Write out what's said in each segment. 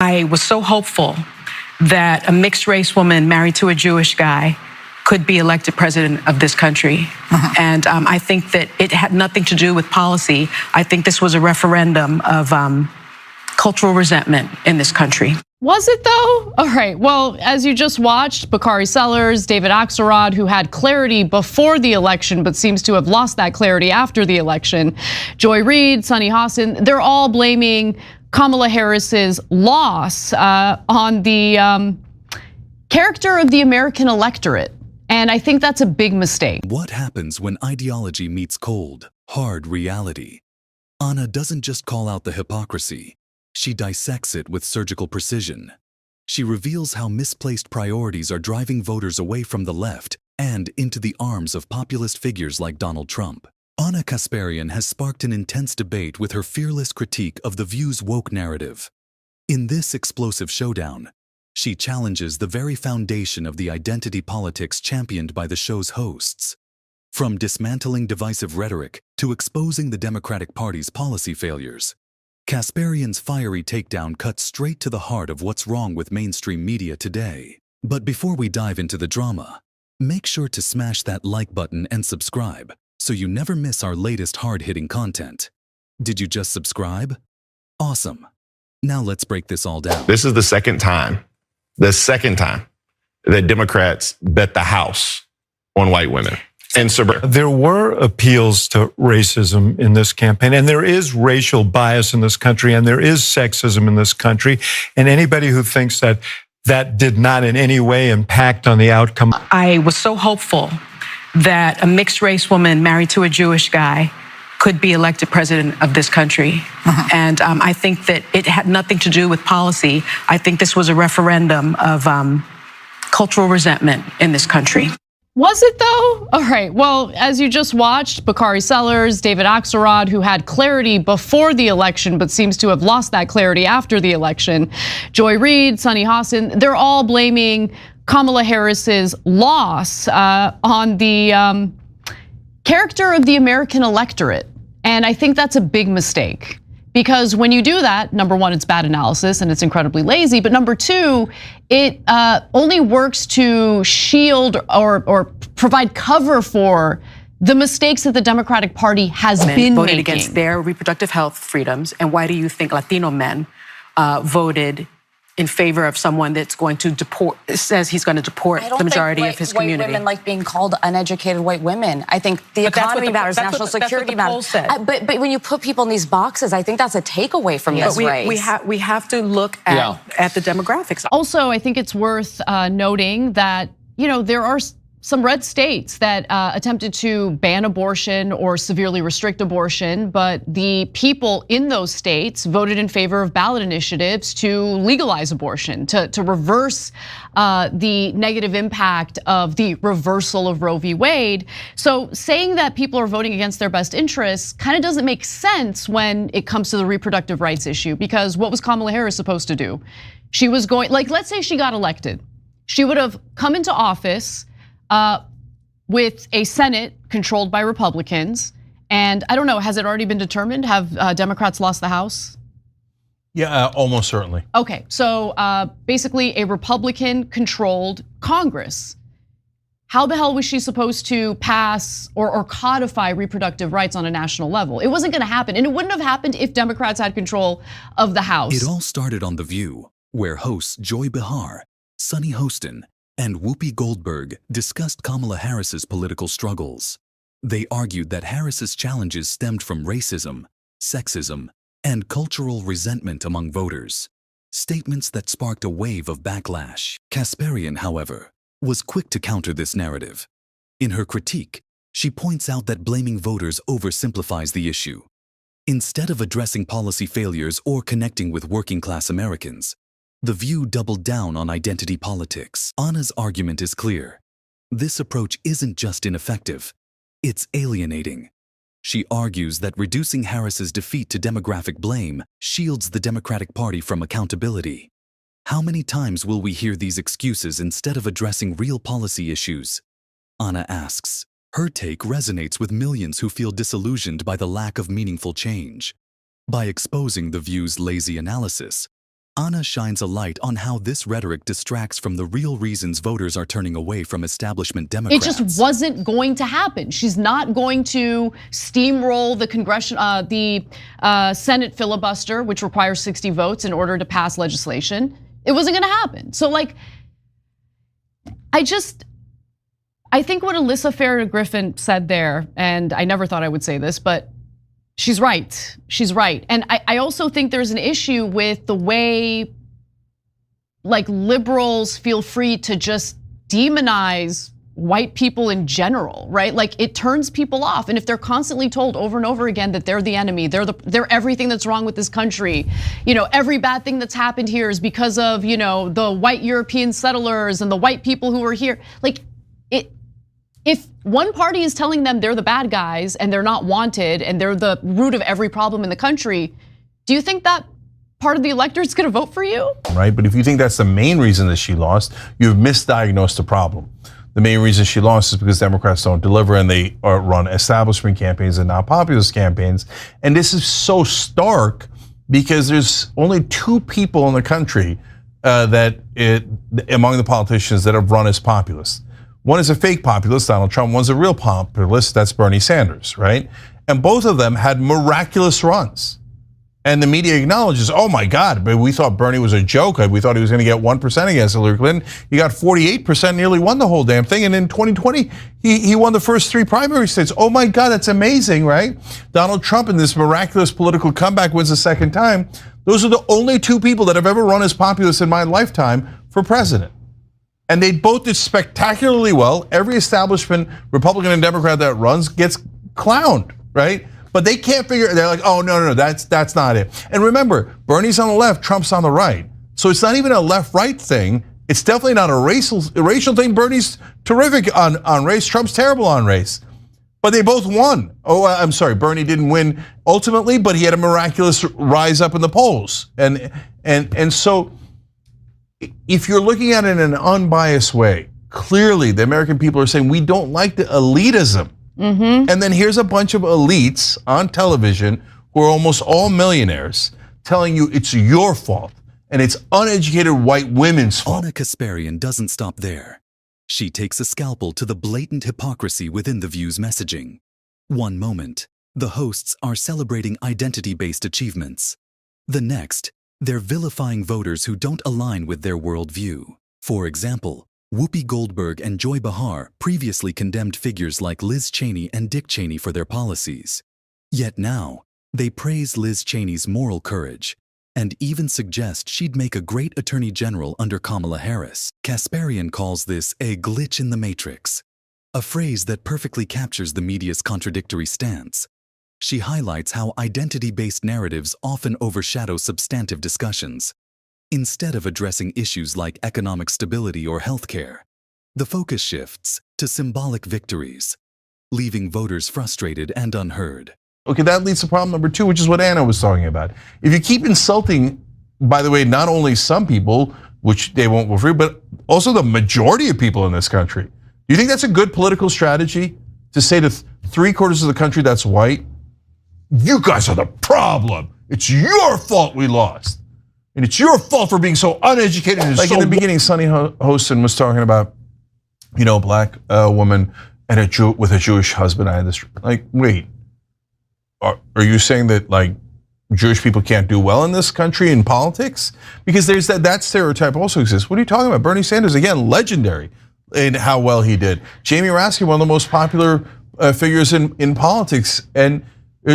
I was so hopeful that a mixed race woman married to a Jewish guy could be elected president of this country. And I think that it had nothing to do with policy. I think this was a referendum of cultural resentment in this country. Was it though? All right, well, as you just watched, Bakari Sellers, David Axelrod, who had clarity before the election but seems to have lost that clarity after the election, Joy Reid, Sunny Hostin, they're all blaming Kamala Harris's loss on the character of the American electorate. And I think that's a big mistake. What happens when ideology meets cold, hard reality? Anna doesn't just call out the hypocrisy. She dissects it with surgical precision. She reveals how misplaced priorities are driving voters away from the left and into the arms of populist figures like Donald Trump. Anna Kasparian has sparked an intense debate with her fearless critique of the View's woke narrative. In this explosive showdown, she challenges the very foundation of the identity politics championed by the show's hosts. From dismantling divisive rhetoric to exposing the Democratic Party's policy failures, Kasparian's fiery takedown cuts straight to the heart of what's wrong with mainstream media today. But before we dive into the drama, make sure to smash that like button and subscribe so you never miss our latest hard-hitting content. Did you just subscribe? Awesome. Now let's break this all down. This is the second time that Democrats bet the House on white women. And there were appeals to racism in this campaign, and there is racial bias in this country, and there is sexism in this country. And anybody who thinks that that did not in any way impact on the outcome. I was so hopeful that a mixed race woman married to a Jewish guy could be elected president of this country. And I think that it had nothing to do with policy. I think this was a referendum of cultural resentment in this country. Was it though? All right, well, as you just watched, Bakari Sellers, David Axelrod, who had clarity before the election but seems to have lost that clarity after the election, Joy Reid, Sunny Hostin, they're all blaming Kamala Harris's loss on the character of the American electorate. And I think that's a big mistake. Because when you do that, number one, it's bad analysis and it's incredibly lazy. But number two, it only works to shield or provide cover for the mistakes that the Democratic Party has been voted making. Against their reproductive health freedoms. And why do you think Latino men voted in favor of someone that's going to deport, says he's going to deport the majority of his community? White women like being called uneducated white women. I think the economy matters, national security matters. But when you put people in these boxes, I think that's a takeaway from this race. We have to look at the demographics. Also, I think it's worth noting that, there are some red states that attempted to ban abortion or severely restrict abortion, but the people in those states voted in favor of ballot initiatives to legalize abortion, to reverse the negative impact of the reversal of Roe v. Wade. So saying that people are voting against their best interests kind of doesn't make sense when it comes to the reproductive rights issue, because what was Kamala Harris supposed to do? She was going, let's say she got elected. She would have come into office with a Senate controlled by Republicans. And I don't know, has it already been determined? Have Democrats lost the House? Yeah, almost certainly. Okay, so basically a Republican-controlled Congress. How the hell was she supposed to pass or codify reproductive rights on a national level? It wasn't gonna happen, and it wouldn't have happened if Democrats had control of the House. It all started on The View, where hosts Joy Behar, Sunny Hostin, and Whoopi Goldberg discussed Kamala Harris's political struggles. They argued that Harris's challenges stemmed from racism, sexism, and cultural resentment among voters, statements that sparked a wave of backlash. Kasparian, however, was quick to counter this narrative. In her critique, she points out that blaming voters oversimplifies the issue. Instead of addressing policy failures or connecting with working-class Americans, The View doubled down on identity politics. Anna's argument is clear. This approach isn't just ineffective, it's alienating. She argues that reducing Harris's defeat to demographic blame shields the Democratic Party from accountability. How many times will we hear these excuses instead of addressing real policy issues? Anna asks. Her take resonates with millions who feel disillusioned by the lack of meaningful change. By exposing The View's lazy analysis, Anna shines a light on how this rhetoric distracts from the real reasons voters are turning away from establishment Democrats. It just wasn't going to happen. She's not going to steamroll the Senate filibuster, which requires 60 votes in order to pass legislation. It wasn't going to happen. So like, I think what Alyssa Farah-Griffin said there, and I never thought I would say this, but she's right. She's right. And I also think there's an issue with the way like liberals feel free to just demonize white people in general, right? Like it turns people off. And if they're constantly told over and over again that they're the enemy, they're everything that's wrong with this country, every bad thing that's happened here is because of, the white European settlers and the white people who were here. Like if one party is telling them they're the bad guys and they're not wanted and they're the root of every problem in the country, do you think that part of the electorate's gonna vote for you? Right, but if you think that's the main reason that she lost, you've misdiagnosed the problem. The main reason she lost is because Democrats don't deliver and they run establishment campaigns and not populist campaigns. And this is so stark because there's only 2 people in the country among the politicians that have run as populists. One is a fake populist, Donald Trump. One's a real populist, that's Bernie Sanders, right? And both of them had miraculous runs. And the media acknowledges, oh my God, but we thought Bernie was a joke. We thought he was gonna get 1% against Hillary Clinton. He got 48%, nearly won the whole damn thing. And in 2020, he won the first 3 primary states. Oh my God, that's amazing, right? Donald Trump in this miraculous political comeback wins the second time. Those are the only 2 people that have ever run as populists in my lifetime for president. And they both did spectacularly well. Every establishment, Republican and Democrat that runs gets clowned, right? But they can't figure, they're like, oh, no, that's not it. And remember, Bernie's on the left, Trump's on the right. So it's not even a left-right thing. It's definitely not a racial thing. Bernie's terrific on race, Trump's terrible on race. But they both won. Oh, I'm sorry, Bernie didn't win ultimately, but he had a miraculous rise up in the polls. And so, if you're looking at it in an unbiased way, clearly the American people are saying we don't like the elitism. And then here's a bunch of elites on television who are almost all millionaires telling you it's your fault and it's uneducated white women's fault. Anna Kasparian doesn't stop there. She takes a scalpel to the blatant hypocrisy within The View's messaging. One moment, the hosts are celebrating identity-based achievements. The next, they're vilifying voters who don't align with their worldview. For example, Whoopi Goldberg and Joy Behar previously condemned figures like Liz Cheney and Dick Cheney for their policies. Yet now, they praise Liz Cheney's moral courage and even suggest she'd make a great attorney general under Kamala Harris. Kasparian calls this a glitch in the matrix, a phrase that perfectly captures the media's contradictory stance. She highlights how identity-based narratives often overshadow substantive discussions. Instead of addressing issues like economic stability or healthcare, the focus shifts to symbolic victories, leaving voters frustrated and unheard. Okay, that leads to problem number 2, which is what Anna was talking about. If you keep insulting, by the way, not only some people, which they won't go free, but also the majority of people in this country. Do you think that's a good political strategy to say to 3/4 of the country that's white, you guys are the problem. It's your fault we lost. And it's your fault for being so uneducated. And like in the beginning, Sunny Hostin was talking about, a black woman and with a Jewish husband. I had this, like, wait, are you saying that like Jewish people can't do well in this country in politics? Because there's that stereotype also exists. What are you talking about? Bernie Sanders, again, legendary in how well he did. Jamie Raskin, one of the most popular figures in politics, and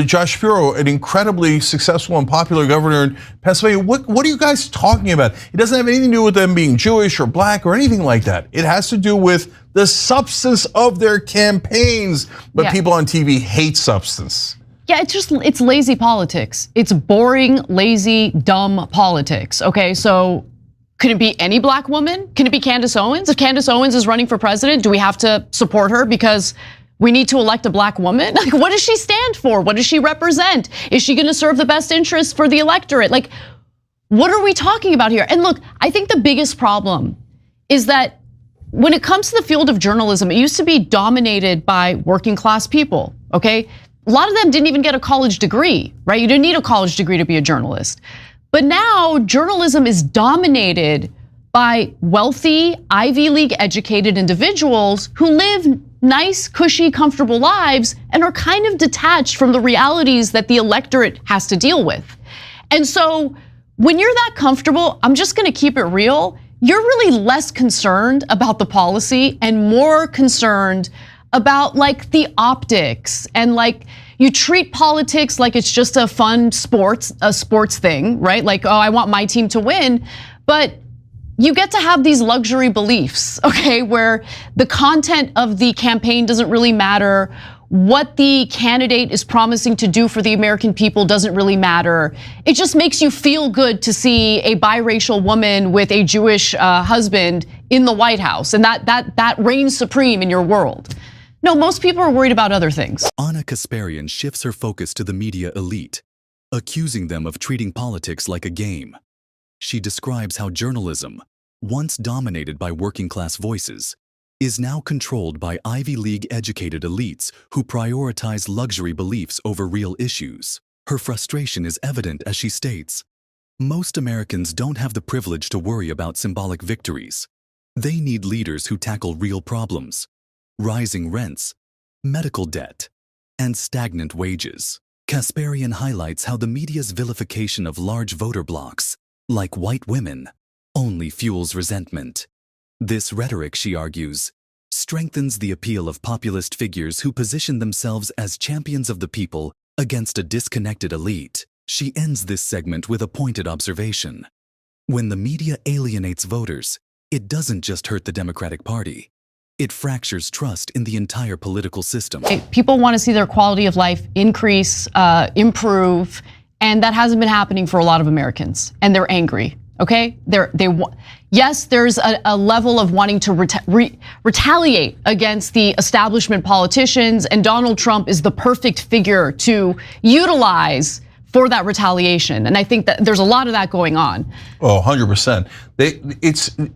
Josh Shapiro, an incredibly successful and popular governor in Pennsylvania. What are you guys talking about? It doesn't have anything to do with them being Jewish or black or anything like that. It has to do with the substance of their campaigns. But people on TV hate substance. Yeah, it's lazy politics. It's boring, lazy, dumb politics. Okay, so could it be any black woman? Can it be Candace Owens? If Candace Owens is running for president, do we have to support her because we need to elect a black woman? Like, what does she stand for? What does she represent? Is she gonna serve the best interests for the electorate? Like, what are we talking about here? And look, I think the biggest problem is that when it comes to the field of journalism, it used to be dominated by working class people, okay? A lot of them didn't even get a college degree, right? You didn't need a college degree to be a journalist. But now journalism is dominated by wealthy, Ivy League educated individuals who live nice, cushy, comfortable lives and are kind of detached from the realities that the electorate has to deal with. And so when you're that comfortable, I'm just gonna keep it real, you're really less concerned about the policy and more concerned about like the optics, and like you treat politics like it's just a fun sports thing, right? Like, oh, I want my team to win, but you get to have these luxury beliefs, okay, where the content of the campaign doesn't really matter. What the candidate is promising to do for the American people doesn't really matter. It just makes you feel good to see a biracial woman with a Jewish husband in the White House, and that reigns supreme in your world. No, most people are worried about other things. Anna Kasparian shifts her focus to the media elite, accusing them of treating politics like a game. She describes how journalism, once dominated by working-class voices, is now controlled by Ivy League educated elites who prioritize luxury beliefs over real issues. Her frustration is evident as she states, "Most Americans don't have the privilege to worry about symbolic victories. They need leaders who tackle real problems: rising rents, medical debt, and stagnant wages." Kasparian highlights how the media's vilification of large voter blocs, like white women, only fuels resentment. This rhetoric, she argues, strengthens the appeal of populist figures who position themselves as champions of the people against a disconnected elite. She ends this segment with a pointed observation. When the media alienates voters, it doesn't just hurt the Democratic Party. It fractures trust in the entire political system. People want to see their quality of life increase, improve, and that hasn't been happening for a lot of Americans, and they're angry. Okay, yes, there's a level of wanting to retaliate against the establishment politicians, and Donald Trump is the perfect figure to utilize for that retaliation. And I think that there's a lot of that going on. Oh, 100%.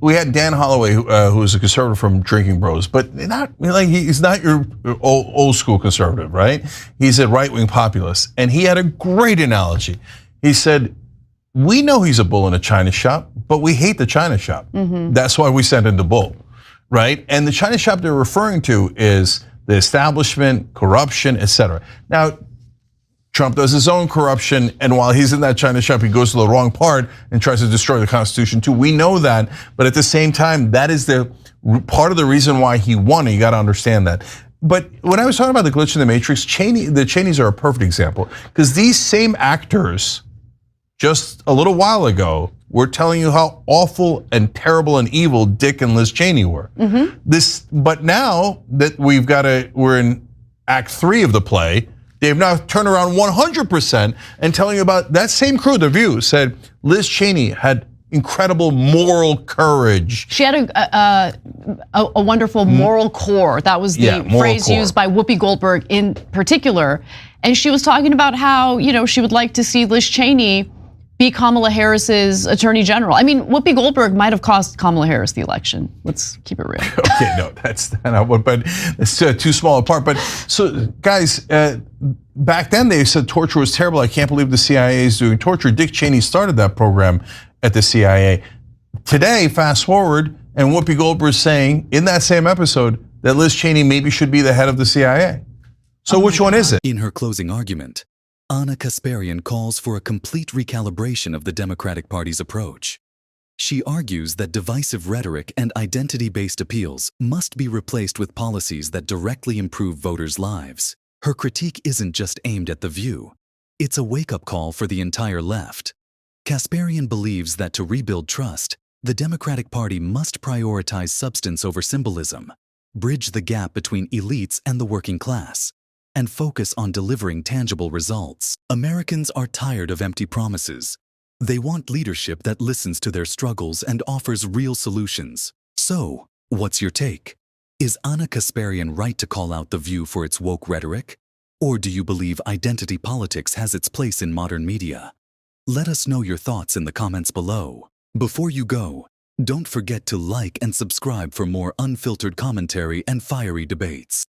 We had Dan Holloway, who is a conservative from Drinking Bros, but he's not your old school conservative, right? He's a right-wing populist, and he had a great analogy. He said, "We know he's a bull in a china shop, but we hate the china shop. That's why we send in the bull," right? And the china shop they're referring to is the establishment, corruption, etc. Now, Trump does his own corruption, and while he's in that china shop, he goes to the wrong part and tries to destroy the Constitution too. We know that, but at the same time, that is the part of the reason why he won. And you got to understand that. But when I was talking about the glitch in the matrix, the Cheneys are a perfect example, because these same actors just a little while ago were telling you how awful and terrible and evil Dick and Liz Cheney were. But now that we're in Act 3 of the play, they've now turned around 100% and telling you about that same crew. The View said Liz Cheney had incredible moral courage. She had a wonderful moral core. That was the phrase used by Whoopi Goldberg in particular. And she was talking about how, she would like to see Liz Cheney be Kamala Harris's attorney general. I mean, Whoopi Goldberg might have cost Kamala Harris the election. Let's keep it real. Okay, no, that's not what, but it's too small a part. But so, guys, back then they said torture was terrible. I can't believe the CIA is doing torture. Dick Cheney started that program at the CIA. Today, fast forward, and Whoopi Goldberg is saying in that same episode that Liz Cheney maybe should be the head of the CIA. So which one is it? In her closing argument, Anna Kasparian calls for a complete recalibration of the Democratic Party's approach. She argues that divisive rhetoric and identity-based appeals must be replaced with policies that directly improve voters' lives. Her critique isn't just aimed at The View. It's a wake-up call for the entire left. Kasparian believes that to rebuild trust, the Democratic Party must prioritize substance over symbolism, bridge the gap between elites and the working class, and focus on delivering tangible results. Americans are tired of empty promises. They want leadership that listens to their struggles and offers real solutions. So, what's your take? Is Anna Kasparian right to call out The View for its woke rhetoric? Or do you believe identity politics has its place in modern media? Let us know your thoughts in the comments below. Before you go, don't forget to like and subscribe for more unfiltered commentary and fiery debates.